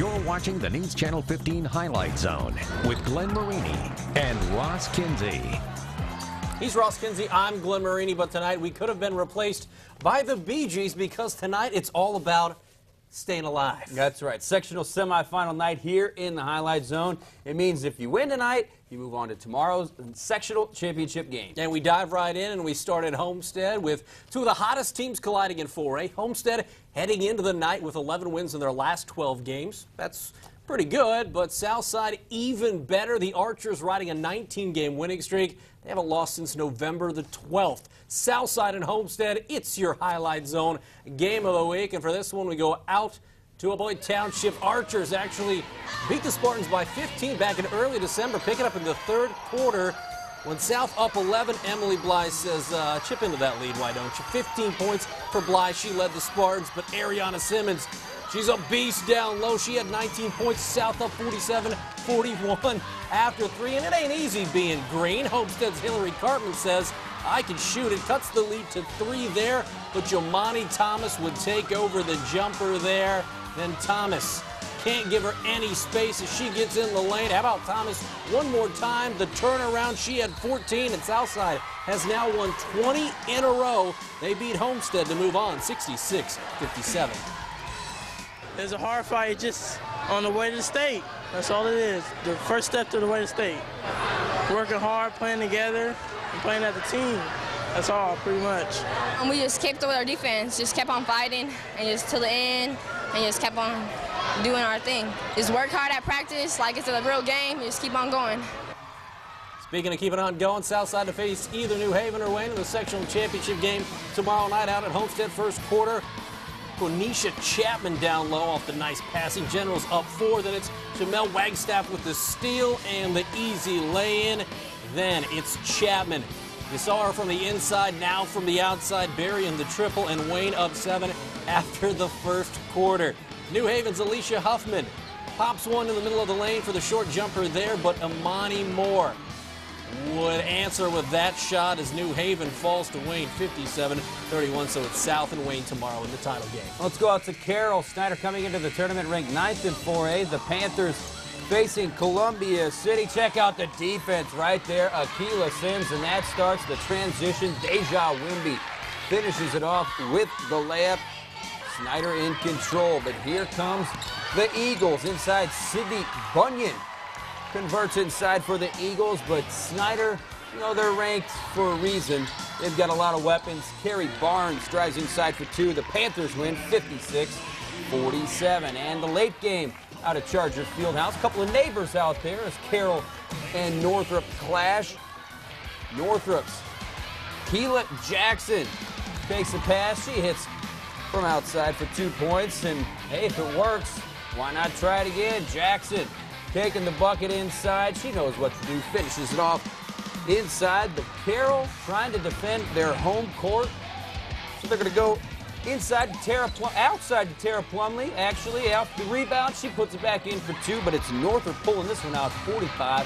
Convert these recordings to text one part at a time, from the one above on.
You're watching the News Channel 15 Highlight Zone with Glenn Marini and Ross Kinsey. He's Ross Kinsey, I'm Glenn Marini, but tonight we could have been replaced by the Bee Gees because tonight it's all about staying alive. That's right. Sectional semifinal night here in the Highlight Zone. It means if you win tonight, you move on to tomorrow's sectional championship game. And we dive right in, and we start at Homestead with two of the hottest teams colliding in 4A. Homestead heading into the night with 11 wins in their last 12 games. That's pretty good, but Southside even better. The Archers riding a 19-game winning streak. They haven't lost since November the 12th. Southside and Homestead, it's your Highlight Zone game of the week. And for this one, we go out to Boyd Township. Archers actually beat the Spartans by 15 back in early December, picking up in the third quarter. When South up 11, Emily Bly says, chip into that lead, why don't you? 15 points for Bly. She led the Spartans, but Ariana Simmons, she's a beast down low. She had 19 points. South up 47-41 after three, and it ain't easy being green. Homestead's Hillary Cartman says, I can shoot. It cuts the lead to 3 there, but Jomani Thomas would take over the jumper there. Then Thomas can't give her any space as she gets in the lane. How about Thomas one more time? The turnaround, she had 14, and Southside has now won 20 in a row. They beat Homestead to move on, 66-57. It's a hard fight just on the way to the state. That's all it is. The first step to the way to state. Working hard, playing together, and playing as a team. That's all, pretty much. We just kept up with our defense, just kept on fighting, and just till the end, and just kept on doing our thing. Just work hard at practice like it's a real game, and just keep on going. Speaking of keeping on going, Southside to face either New Haven or Wayne in the sectional championship game tomorrow night out at Homestead. First quarter, Konisha Chapman down low off the nice passing. Generals up 4. Then it's Jamel Wagstaff with the steal and the easy lay-in. Then it's Chapman. You saw her from the inside, now from the outside, burying the triple, and Wayne up 7 after the first quarter. New Haven's Alicia Huffman pops one in the middle of the lane for the short jumper there, but Imani Moore would answer with that shot as New Haven falls to Wayne 57-31. So it's South and Wayne tomorrow in the title game. Let's go out to Carroll. Snyder coming into the tournament ranked 9th in 4A. The Panthers facing Columbia City. Check out the defense right there. Akila Sims, and that starts the transition. Deja Wimby finishes it off with the layup. Snyder in control, but here comes the Eagles inside. Sydney Bunyan converts inside for the Eagles, but Snyder, you know, they're ranked for a reason. They've got a lot of weapons. Kerry Barnes drives inside for 2. The Panthers win 56-47. And the late game out of Charger Fieldhouse. A couple of neighbors out there as Carroll and Northrop clash. Northrop's Keela Jackson takes a pass. She hits from outside for 2 points. And, hey, if it works, why not try it again? Jackson taking the bucket inside. She knows what to do. Finishes it off inside. But Carroll trying to defend their home court. So they're going to go inside to outside to Tara Plumley. Actually, after the rebound, she puts it back in for 2, but it's Northrop pulling this one out 45-41.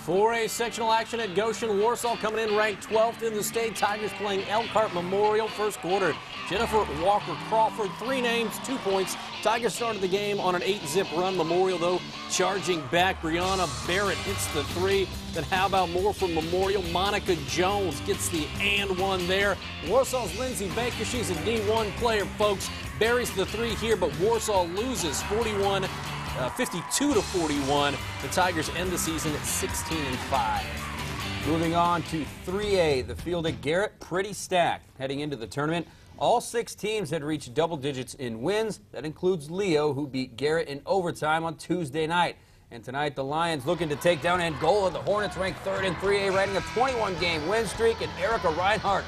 4A sectional action at Goshen. Warsaw coming in ranked 12th in the state. Tigers playing Elkhart Memorial. First quarter, Jennifer Walker Crawford, 3 names, 2 points. Tigers started the game on an 8-zip run. Memorial, though, charging back. Brianna Barrett hits the 3. Then how about more from Memorial? Monica Jones gets the and 1 there. Warsaw's Lindsay Baker, she's a D1 player, folks. Buries the 3 here, but Warsaw loses 52-41. The Tigers end the season at 16-5. Moving on to 3A, the field at Garrett, pretty stacked heading into the tournament. All 6 teams had reached double digits in wins. That includes Leo, who beat Garrett in overtime on Tuesday night. And tonight, the Lions looking to take down Angola. The Hornets ranked 3rd in 3A, riding a 21-game win streak. And Erica Reinhardt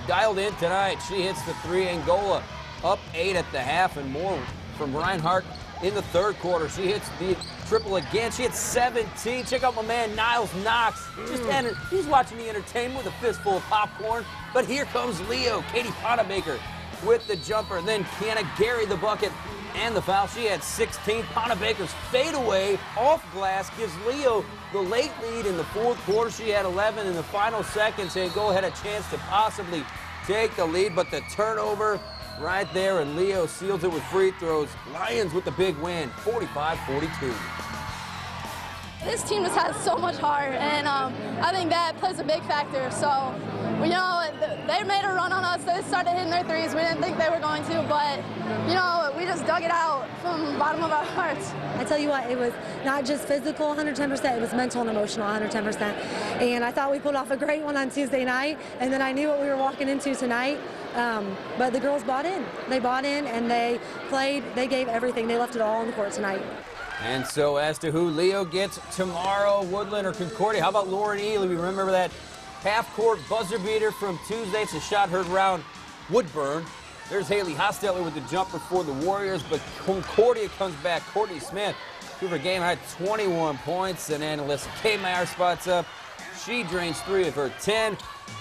dialed in tonight. She hits the 3. Angola up 8 at the half, and more from Reinhardt in the third quarter. She hits the triple again. She hits 17. Check out my man Niles Knox. He's watching the entertainment with a fistful of popcorn. But here comes Leo. Katie Ponabaker with the jumper. Then Kiana Gary the bucket and the foul. She had 16. Ponabaker's fadeaway off glass gives Leo the late lead in the fourth quarter. She had 11 in the final seconds. And go had a chance to possibly take the lead, but the turnover right there, and Leo seals it with free throws. Lions with the big win, 45-42. This team just has so much heart, and I think that plays a big factor. So, you know, they made a run on us. They started hitting their threes. We didn't think they were going to, but, you know, we just dug it out from the bottom of our hearts. I tell you what, it was not just physical 110%, it was mental and emotional 110%. And I thought we pulled off a great one on Tuesday night, and then I knew what we were walking into tonight. But the girls bought in. They bought in, and they played. They gave everything. They left it all on the court tonight. And so as to who Leo gets tomorrow, Woodland or Concordia, how about Lauren Ely? We remember that half-court buzzer beater from Tuesday. It's a shot heard around Woodburn. There's Haley Hostetler with the jumper for the Warriors, but Concordia comes back. Courtney Smith, who for game had 21 points, and then Alyssa Kmeyer spots up. She drains 3 of her 10.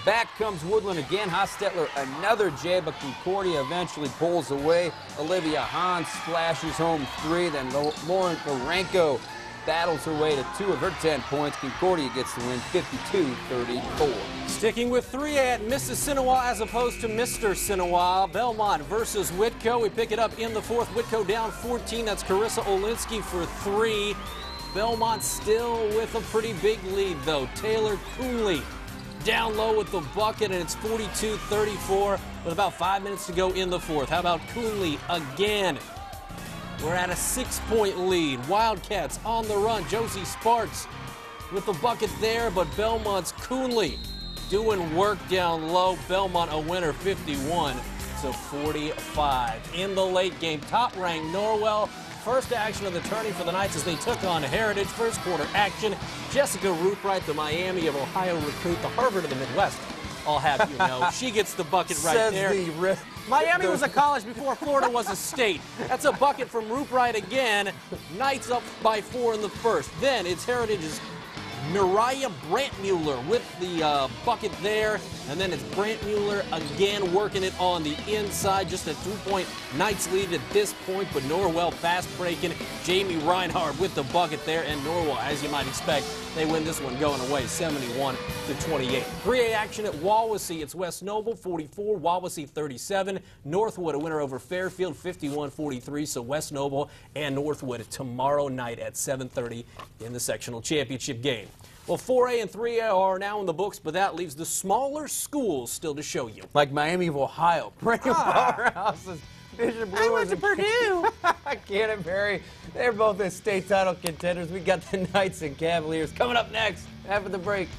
Back comes Woodland again. Hostetler another J, but Concordia eventually pulls away. Olivia Hahn splashes home 3. Then Lauren Lorenko battles her way to 2 of her 10 points. Concordia gets the win, 52-34. Sticking with 3A at Mrs. Sinawah as opposed to Mr. Sinawah. Belmont versus Whitco. We pick it up in the 4th. Whitco down 14. That's Carissa Olinsky for 3. Belmont still with a pretty big lead, though. Taylor Coonley down low with the bucket, and it's 42-34 with about 5 minutes to go in the 4th. How about Coonley again? We're at a 6-point lead. Wildcats on the run. Josie Sparks with the bucket there, but Belmont's Coonley doing work down low. Belmont a winner, 51-45. In the late game, top-ranked Norwell. First action of the tourney for the Knights as they took on Heritage. First quarter action. Jessica Ruthright, the Miami of Ohio recruit, the Harvard of the Midwest. I'll have you know. She gets the bucket right there. Miami was a college before Florida was a state. That's a bucket from Ruthright again. Knights up by 4 in the first. Then it's Heritage's Mariah Brantmuller with the bucket there. And then it's Brantmuller again working it on the inside. Just a 2-point Knights lead at this point, but Norwell fast breaking. Jamie Reinhardt with the bucket there, and Norwell, as you might expect, they win this one going away 71-28. 3A action at Wawasee. It's West Noble 44, Wawasee 37. Northwood a winner over Fairfield 51-43. So West Noble and Northwood tomorrow night at 7:30 in the sectional championship game. Well, 4A and 3A are now in the books, but that leaves the smaller schools still to show you. Like Miami of Ohio, brand new powerhouses. Bishop Brewers. I went to Purdue. Canterbury. They're both the state title contenders. We got the Knights and Cavaliers coming up next after the break.